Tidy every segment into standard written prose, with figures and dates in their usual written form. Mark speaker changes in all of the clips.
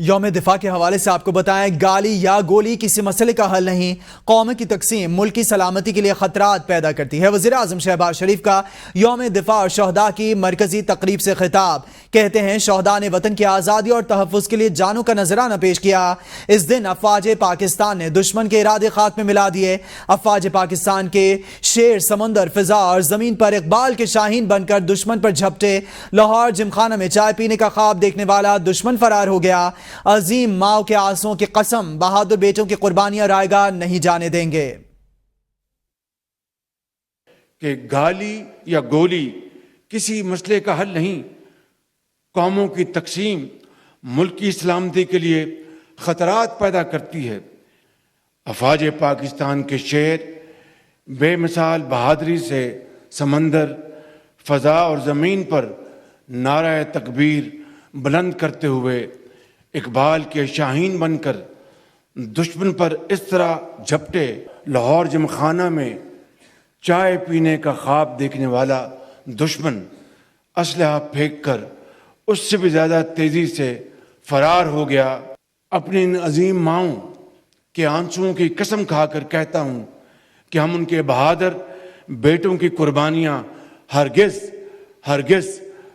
Speaker 1: یوم دفاع کے حوالے سے آپ کو بتائیں، گالی یا گولی کسی مسئلے کا حل نہیں، قوم کی تقسیم ملک کی سلامتی کے لیے خطرات پیدا کرتی ہے۔ وزیر اعظم شہباز شریف کا یوم دفاع اور شہداء کی مرکزی تقریب سے خطاب۔ کہتے ہیں شہداء نے وطن کی آزادی اور تحفظ کے لیے جانوں کا نذرانہ پیش کیا۔ اس دن افواج پاکستان نے دشمن کے ارادے خاتمے ملا دیے۔ افواج پاکستان کے شیر سمندر، فضا اور زمین پر اقبال کے شاہین بن کر دشمن پر جھپٹے۔ لاہور جمخانہ میں چائے پینے کا خواب دیکھنے والا دشمن فرار ہو گیا۔ عظیم ماؤں کے آنسوؤں کی قسم، بہادر بیٹوں کی قربانیاں رائے گاہ نہیں جانے دیں گے۔
Speaker 2: کہ گالی یا گولی کسی مسئلے کا حل نہیں، قوموں کی تقسیم ملک کی سلامتی کے لیے خطرات پیدا کرتی ہے۔ افواج پاکستان کے شیر بے مثال بہادری سے سمندر، فضا اور زمین پر نعرہ تکبیر بلند کرتے ہوئے اقبال کے شاہین بن کر دشمن پر اس طرح جھپٹے۔ لاہور جمخانہ میں چائے پینے کا خواب دیکھنے والا دشمن اسلحہ پھینک کر اس سے بھی زیادہ تیزی سے فرار ہو گیا۔ اپنی ان عظیم ماؤں کے آنسوؤں کی قسم کھا کر کہتا ہوں کہ ہم ان کے بہادر بیٹوں کی قربانیاں ہرگز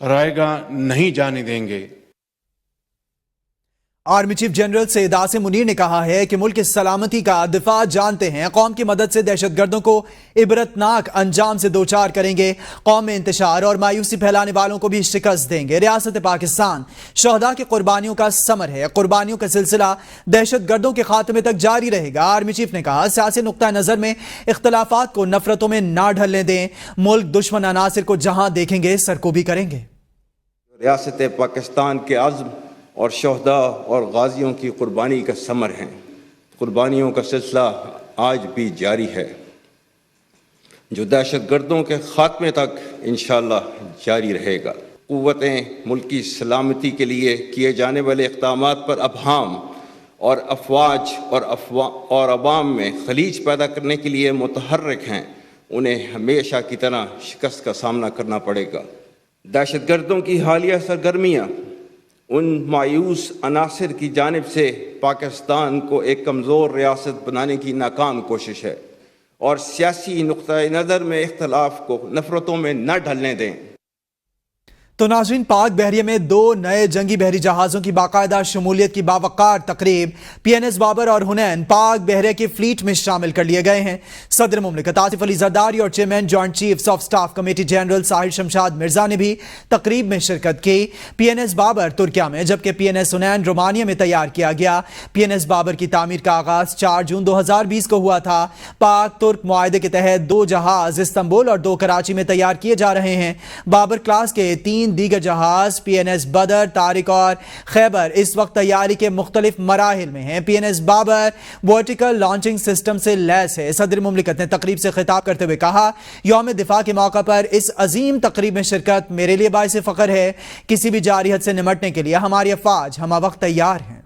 Speaker 2: رائے گاہ نہیں جانے دیں گے۔
Speaker 1: Army chief general Syed Asim Munir نے کہا ہے کہ ملک کی سلامتی کا دفاع جانتے ہیں، قوم کی مدد سے دہشت گردوں کو عبرتناک انجام سے دوچار کریں گے، قوم میں انتشار اور مایوسی پھیلانے والوں کو بھی شکست دیں گے۔ ریاست پاکستان شہداء کی قربانیوں کا ثمر ہے، قربانیوں کا سلسلہ دہشت گردوں کے خاتمے تک جاری رہے گا۔ آرمی چیف نے کہا سیاسی نقطہ نظر میں اختلافات کو نفرتوں میں نہ ڈھلنے دیں، ملک دشمن عناصر کو جہاں دیکھیں گے سرکوبی کریں گے۔
Speaker 3: ریاست پاکستان کے عزم اور شہداء اور غازیوں کی قربانی کا ثمر ہیں۔ قربانیوں کا سلسلہ آج بھی جاری ہے، جو دہشت گردوں کے خاتمے تک انشاءاللہ جاری رہے گا۔ قوتیں ملک کی سلامتی کے لیے کیے جانے والے اقدامات پر ابہام اور افواج اور عوام میں خلیج پیدا کرنے کے لیے متحرک ہیں، انہیں ہمیشہ کی طرح شکست کا سامنا کرنا پڑے گا۔ دہشت گردوں کی حالیہ سرگرمیاں ان مایوس عناصر کی جانب سے پاکستان کو ایک کمزور ریاست بنانے کی ناکام کوشش ہے، اور سیاسی نقطۂ نظر میں اختلاف کو نفرتوں میں نہ ڈھلنے دیں۔
Speaker 1: تو ناظرین، پاک بحریہ میں 2 نئے جنگی بحری جہازوں کی باقاعدہ شمولیت کی باوقار تقریب، پی این ایس بابر اور حنین پاک بحریہ کی فلیٹ میں شامل کر لیے گئے ہیں۔ صدر مملکت آصف علی زرداری اور chairman joint chiefs of staff committee general Sahil Shamshad Mirza نے بھی تقریب میں شرکت کی۔ پی این ایس بابر ترکیہ میں جبکہ پی این ایس حنین رومانیہ میں تیار کیا گیا۔ پی این ایس بابر کی تعمیر کا آغاز 4 جون 2020 کو ہوا تھا۔ پاک ترک معاہدے کے تحت 2 جہاز استنبول اور 2 کراچی میں تیار کیے جا رہے ہیں۔ بابر کلاس کے 3 دیگر جہاز پی این ایس بدر، طارق اور خیبر اس وقت تیاری کے مختلف مراحل میں ہیں۔ P N S Babar vertical launching system سے لیس ہے۔ صدر مملکت نے تقریب سے خطاب کرتے ہوئے کہا، یوم دفاع کے موقع پر اس عظیم تقریب میں شرکت میرے لیے باعث فخر ہے۔ کسی بھی جارحیت سے نمٹنے کے لیے ہماری افواج ہمہ وقت تیار ہیں۔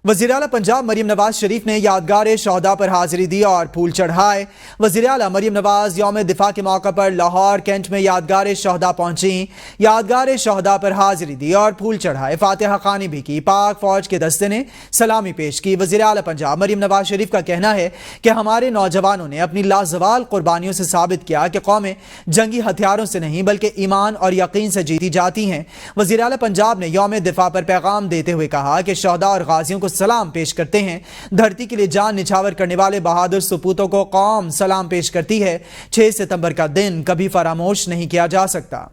Speaker 1: وزیر اعلیٰ پنجاب مریم نواز شریف نے یادگار شہداء پر حاضری دی اور پھول چڑھائے۔ وزیر اعلیٰ مریم نواز یوم دفاع کے موقع پر لاہور کینٹ میں یادگار شہداء پہنچیں، یادگار شہداء پر حاضری دی اور پھول چڑھائے، فاتحہ خوانی بھی کی۔ پاک فوج کے دستے نے سلامی پیش کی۔ وزیر اعلیٰ پنجاب مریم نواز شریف کا کہنا ہے کہ ہمارے نوجوانوں نے اپنی لازوال قربانیوں سے ثابت کیا کہ قومیں جنگی ہتھیاروں سے نہیں بلکہ ایمان اور یقین سے جیتی جاتی ہیں۔ وزیر اعلیٰ پنجاب نے یوم دفاع پر پیغام دیتے ہوئے کہا کہ شہداء اور غازیوں کو سلام پیش کرتے ہیں۔ دھرتی کے لیے جان نچھاور کرنے والے بہادر سپوتوں کو قوم سلام پیش کرتی ہے۔ 6 ستمبر کا دن کبھی فراموش نہیں کیا جا سکتا۔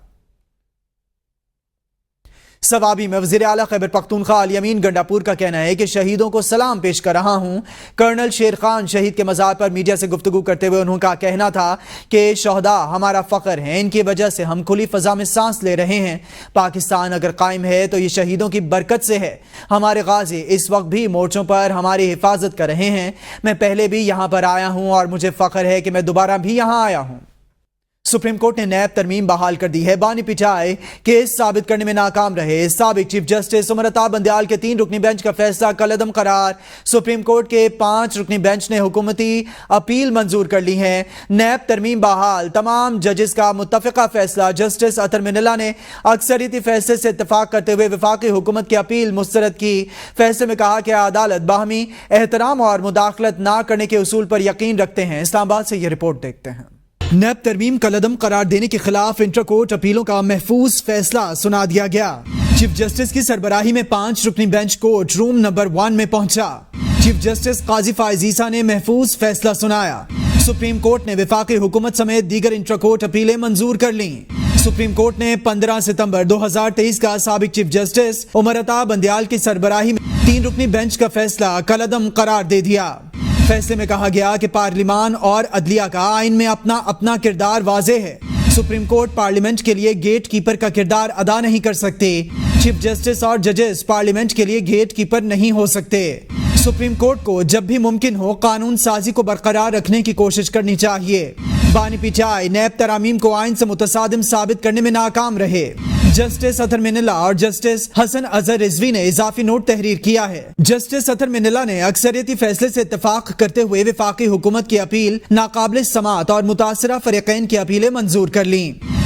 Speaker 1: سوابی میں وزیر اعلیٰ خیبر پختونخوا الیمین گنڈاپور کا کہنا ہے کہ شہیدوں کو سلام پیش کر رہا ہوں۔ کرنل شیر خان شہید کے مزار پر میڈیا سے گفتگو کرتے ہوئے انہوں کا کہنا تھا کہ شہداء ہمارا فخر ہیں، ان کی وجہ سے ہم کھلی فضا میں سانس لے رہے ہیں۔ پاکستان اگر قائم ہے تو یہ شہیدوں کی برکت سے ہے۔ ہمارے غازی اس وقت بھی مورچوں پر ہماری حفاظت کر رہے ہیں۔ میں پہلے بھی یہاں پر آیا ہوں اور مجھے فخر ہے کہ میں دوبارہ بھی یہاں آیا ہوں۔ सुप्रीम कोर्ट ने नैब तरमीम बहाल कर दी है। बानी पिटाई केस साबित करने में नाकाम रहे साबिक चीफ जस्टिस उमर-ए-ता बंदयाल के 3 रुकनी बेंच का फैसला कलअदम करार। सुप्रीम कोर्ट के 5 रुकनी बेंच ने हुकूमती अपील मंजूर कर ली है। नैब तरमीम बहाल, तमाम जजेस का मुत्तफिका फैसला। जस्टिस अतर मिनल्ला ने अक्सरियती फैसले से इत्तफाक करते हुए वफाकी हुकूमत की अपील मुस्तरद की। फैसले में कहा कि अदालत बाहमी एहतराम और मुदाखलत ना करने के उसूल पर यकीन रखते हैं। इस्लामाबाद से ये रिपोर्ट देखते हैं। नैब तरमीम कलअदम करार देने के खिलाफ इंटर कोर्ट अपीलों का महफूज फैसला सुना दिया गया। चीफ जस्टिस की सरबराही में 5 रुकनी बेंच कोर्ट रूम नंबर 1 में पहुंचा। चीफ जस्टिस काजी फाइज ईसा ने महफूज फैसला सुनाया। सुप्रीम कोर्ट ने वफाकी हुकूमत समेत दीगर इंटर कोर्ट अपीलें मंजूर कर ली। सुप्रीम कोर्ट ने 15 सितंबर 2023 का साबिक चीफ जस्टिस उमर-ए-ता बंदयाल की सरबराही में 3 रुकनी बेंच का फैसला कलअदम करार दे दिया। फैसले में कहा गया कि पार्लिमान और अदलिया का आइन में अपना अपना किरदार वाज़े है। सुप्रीम कोर्ट पार्लियामेंट के लिए गेट कीपर का किरदार अदा नहीं कर सकते। चीफ जस्टिस और जजेस पार्लियामेंट के लिए गेट कीपर नहीं हो सकते। सुप्रीम कोर्ट को जब भी मुमकिन हो कानून साजी को बरकरार रखने की कोशिश करनी चाहिए। बानी पिटाई नैब तरामीम को आइन से मुतसादिम साबित करने में नाकाम रहे। जस्टिस अतर मिनल्ला और जस्टिस हसन अजहर रिजवी ने इजाफी नोट तहरीर किया है। जस्टिस अतर मिनल्ला ने अक्सरियती फैसले से इत्तफाक करते हुए वफाकी हुकूमत की अपील, नाकाबिल समात और मुतासरा फरीकैन की अपीलें मंजूर कर ली।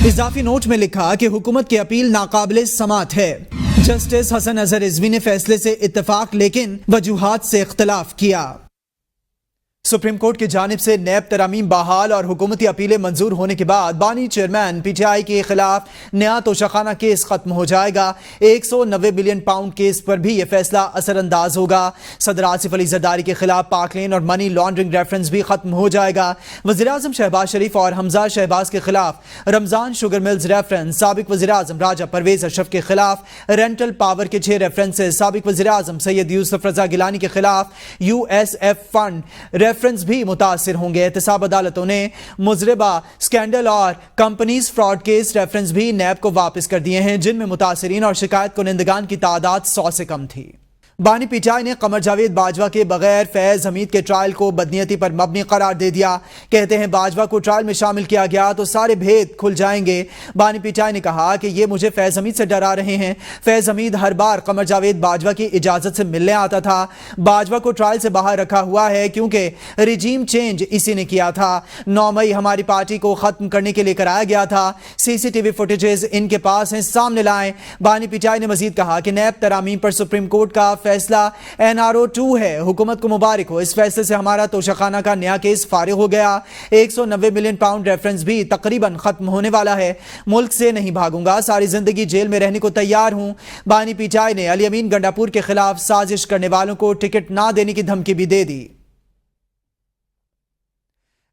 Speaker 1: इजाफी नोट में लिखा कि हुकूमत की अपील नाकाबिल समात है। जस्टिस हसन अजहर रिजवी ने फैसले से इत्तफाक लेकिन वजूहात से इख्तलाफ किया। सुप्रीम कोर्ट की जानिब से नैब तरामीम बहाल और हुकूमती अपीलें मंजूर होने के बाद बानी चेयरमैन पीटीआई के खिलाफ नया तोशाखाना केस खत्म हो जाएगा। 190 बिलियन पाउंड केस पर भी यह फैसला असरअंदाज होगा। सदर आसिफ अली जरदारी के खिलाफ पाकलेन और मनी लॉन्ड्रिंग रेफरेंस भी खत्म हो जाएगा। वज़ीर-ए-आज़म शहबाज शरीफ और हमजा शहबाज के खिलाफ रमजान शुगर मिल्स रेफरेंस, साबिक वज़ीर-ए-आज़म राजा परवेज अशरफ के खिलाफ रेंटल पावर के 6 रेफरेंसेस, साबिक वज़ीर-ए-आज़म सैयद यूसुफ रजा गिलानी के खिलाफ यूएसएफ फंड रेफरेंस भी मुतासिर होंगे। एहतसाब अदालतों ने मुजरिबा स्कैंडल और कंपनीज फ्रॉड केस रेफरेंस भी नैब को वापस कर दिए हैं, जिनमें मुतासिरीन और शिकायत कुनिंदगान की तादाद 100 से कम थी। बानी पिटाई ने कमर जावेद बाजवा के बगैर फैज हमीद के ट्रायल को बदनीयती पर मबनी करार दे दिया। कहते हैं बाजवा को ट्रायल में शामिल किया गया तो सारे भेद खुल जाएंगे। बानी पिटाई ने कहा कि ये मुझे फैज हमीद से डरा रहे हैं। फैज हमीद हर बार कमर जावेद बाजवा की इजाजत से मिलने आता था। बाजवा को ट्रायल से बाहर रखा हुआ है क्योंकि रिजीम चेंज इसी ने किया था। 9 मई हमारी पार्टी को खत्म करने के लिए कराया गया था। सीसीटीवी फुटेजेस इनके पास हैं, सामने लाएं। बानी पिटाई ने मजीद कहा कि नैब तरामीम पर सुप्रीम कोर्ट का फैसला NRO 2 है। हुकूमत को मुबारक हो, इस फैसले से हमारा तोशाखाना का नया केस फारिग हो गया। 190 मिलियन पाउंड रेफरेंस भी तकरीबन खत्म होने वाला है। मुल्क से नहीं भागूंगा, सारी जिंदगी जेल में रहने को तैयार हूं। बानी पिटाई ने अली अमीन गंडापुर के खिलाफ साजिश करने वालों को टिकट ना देने की धमकी भी दे दी।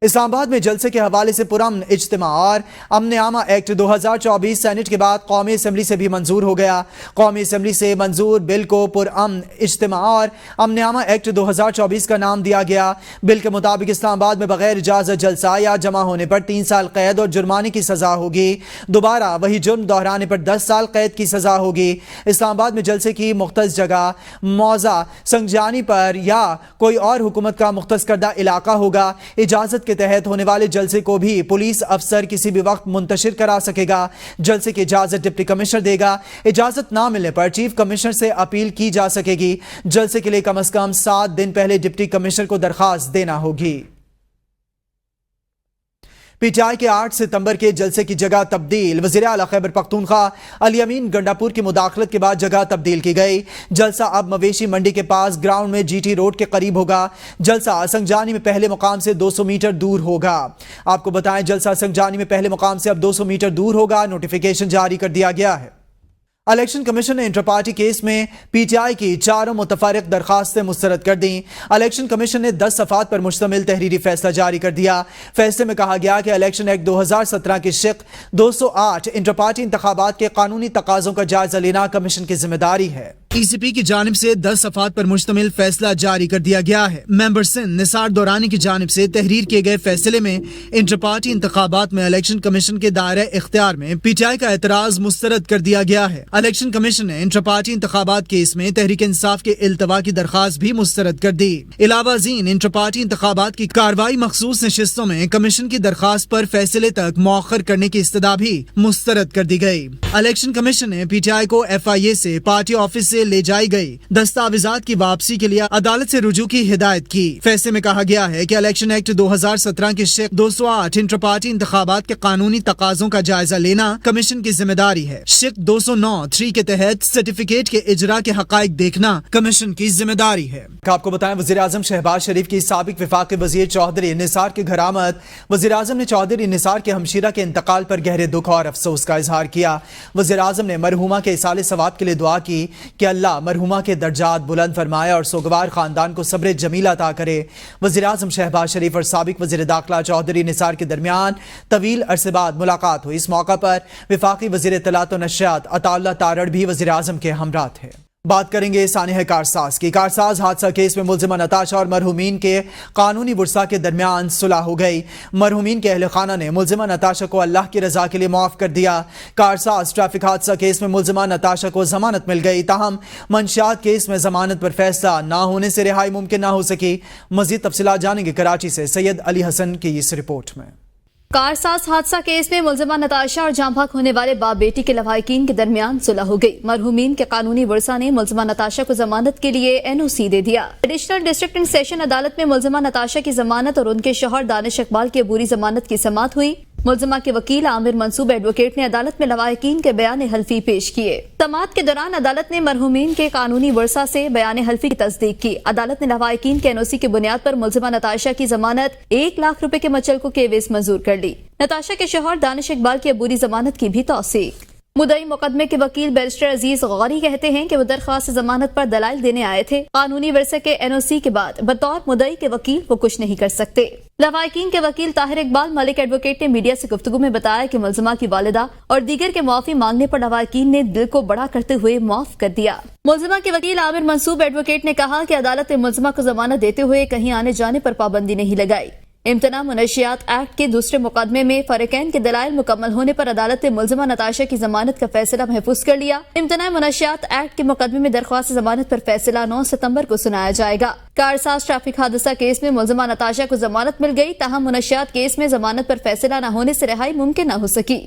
Speaker 1: इस्लामाबाद में जलसे के हवाले से पुरअमन इज्तिमा और अमन आमा एक्ट 2024 सेनेट के बाद कौमी असम्बली से भी मंजूर हो गया। कौमी असम्बली से मंजूर बिल को पुरअमन इज्तिमा और अमन आमा एक्ट 2024 का नाम दिया गया। बिल के मुताबिक इस्लामाबाद में बगैर इजाजत जलसा या जमा होने पर 3 साल कैद और जुर्माने की सजा होगी। दोबारा वही जुर्म दोहराने पर 10 साल कैद की सजा होगी। इस्लामाबाद में जलसे की मुख्तस जगह मौजा संगजानी पर या कोई और हुकूमत का मुख्तस करदा इलाका होगा। इजाजत के तहत होने वाले जलसे को भी पुलिस अफसर किसी भी वक्त मुंतशिर करा सकेगा। जलसे की इजाजत डिप्टी कमिश्नर देगा। इजाजत ना मिलने पर चीफ कमिश्नर से अपील की जा सकेगी। जलसे के लिए कम से कम 7 दिन पहले डिप्टी कमिश्नर को दरखास्त देना होगी। पीटीआई के 8 सितंबर के जलसे की जगह तब्दील। वज़ीर आला खैबर पख्तूनख्वा अली अमीन गंडापुर की मुदाखलत के बाद जगह तब्दील की गई। जलसा अब मवेशी मंडी के पास ग्राउंड में जीटी रोड के करीब होगा। जलसा संगजानी में पहले मुकाम से 200 मीटर दूर होगा। आपको बताएं, जलसा संगजानी में पहले मुकाम से अब 200 मीटर दूर होगा। नोटिफिकेशन जारी कर दिया गया है। इलेक्शन कमीशन ने इंटर पार्टी केस में पीटीआई की 4 मुतफरक दरखास्तें मुस्तरद कर दी। इलेक्शन कमीशन ने 10 सफ़ात पर मुश्तमिल तहरीरी फैसला जारी कर दिया। फैसले में कहा गया कि इलेक्शन एक्ट 2017 की शिक 208 इंटर पार्टी इंतखाबात के कानूनी तकाज़ों का जायजा लेना कमीशन की जिम्मेदारी है। ECP की जानिब से 10 सफ़ात पर मुश्तमिल फैसला जारी कर दिया गया है। मेंबर सिंध निसार दौरानी की जानिब से तहरीर किए गए फैसले में इंटर पार्टी इंतखाबात में इलेक्शन कमीशन के दायरे इख्तियार में PTI का एतराज मुस्तरद कर दिया गया है। इलेक्शन कमीशन ने इंटर पार्टी इंतखाबात केस में तहरीक इंसाफ के इल्तवा की दरखास्त भी मुस्तरद कर दी। इलावा जीन इंटर पार्टी इंतखाबात की कार्रवाई मखसूस नशिस्तों में कमीशन की दरखास्त पर फैसले तक मौखर करने की इस्तदा भी मुस्तरद कर दी गई। इलेक्शन कमीशन ने PTI को FIA से पार्टी ऑफिस से ले जाई गई दस्तावेजात की वापसी के लिए अदालत से रुजू की हिदायत की। फैसले में कहा गया है कि इलेक्शन एक्ट 2017 के शिक 208 इंटर पार्टी इंतखाबात के कानूनी तकाजों का जायजा लेना कमीशन की जिम्मेदारी है। शिक 209(3) के तहत सर्टिफिकेट के इजरा के हकाइक देखना कमीशन की जिम्मेदारी है। आपको बताएं, वज़ीर आज़म शहबाज शरीफ की साबिक वफाकी वज़ीर चौधरी निसार की घर आमद। वज़ीर आज़म ने चौधरी निसार के हमशीरा के इंतकाल पर गहरे दुख और अफसोस का इजहार किया। वज़ीर आज़म ने मरहूमा के इसाले सवाब के लिए दुआ की कि अल्लाह मरहूमा के दर्जात बुलंद फरमाए और सोगवार खानदान को सब्र जमील अता करे। वज़ीर आज़म शहबाज शरीफ और साबिक वज़ीर दाखिला चौधरी निसार के दरमियान तवील अरसे बाद मुलाकात हुई। इस मौका पर वफाकी वज़ीर इत्तलात व नशरियात अताउल्लाह तारड़ भी वज़ीर आज़म के हमराह थे। बात करेंगे सानिह कारसाज की। कारसाज हादसा केस में मुल्जिमा नताशा और मरहूमीन के कानूनी वुरसा के दरमियान सुलह हो गई। मरहूमीन के अहल खाना ने मुल्जिमा नताशा को अल्लाह की रजा के लिए माफ कर दिया। कारसाज ट्रैफिक हादसा केस में मुल्जिमा नताशा को जमानत मिल गई, ताहम मंशियात केस में जमानत पर फैसला ना होने से रिहाई मुमकिन ना हो सकी। मजीद तफसीलात जानेंगे कराची से सैयद अली हसन की इस रिपोर्ट में।
Speaker 4: कारसाज हादसा केस में मुल्जिमा नताशा और जांभाक होने वाले बाप बेटी के लवाहिकीन के दरमियान सुलह हो गई। मरहूमीन के कानूनी वर्सा ने मुल्जिमा नताशा को जमानत के लिए NOC दे दिया। एडिशनल डिस्ट्रिक्ट एंड सेशन अदालत में मुल्जिमा नताशा की जमानत और उनके शौहर दानिश इकबाल की अबूरी जमानत की समाअत हुई। मुल्जिमा के वकील आमिर मंसूब एडवोकेट ने अदालत में लवाहिकीन के बयान हल्फी पेश किए। समाअत के दौरान अदालत ने मरहूमीन के कानूनी वर्सा से बयान हल्फी की तस्दीक की। अदालत ने लवाहिकीन के NOC की बुनियाद पर मुल्जिमा नताशा की जमानत 1 लाख रुपए के मचलकों के एवज मंजूर कर ली। नताशा के शौहर दानिश इकबाल की अबूरी जमानत की भी तौसीक। मुदई मुकदमे के वकील बैरिस्टर अजीज गौरी कहते हैं कि वो दरख्वास्त जमानत पर दलाइल देने आए थे। कानूनी वर्से के NOC के बाद बतौर मुदई के वकील वो कुछ नहीं कर सकते। लवाहिकीन के वकील ताहिर इकबाल मलिक एडवोकेट ने मीडिया से गुफ्तगू में बताया कि मुल्जिमा की वालिदा और दीगर के मुआफी मांगने पर लवाहिकीन ने दिल को बड़ा करते हुए माफ कर दिया। मुल्जिमा के वकील आमिर मंसूब एडवोकेट ने कहा कि अदालत ने मुल्जिमा को जमानत देते हुए कहीं आने जाने पर पाबंदी नहीं लगाई। इम्तना मुनशियात एक्ट के दूसरे मुकदमे में फरीकैन के दलाइल मुकम्मल होने पर अदालत ने मुल्जिमा नताशा की जमानत का फैसला महफूज कर लिया। इम्तना मुनशियात एक्ट के मुकदमे में दरख्वास्त जमानत पर फैसला 9 सितंबर को सुनाया जाएगा। कारसाज ट्रैफिक हादसा केस में मुल्जिमा नताशा को जमानत मिल गई, ताहम मुनशियात केस में जमानत पर फैसला न होने से रिहाई मुमकिन न हो सकी।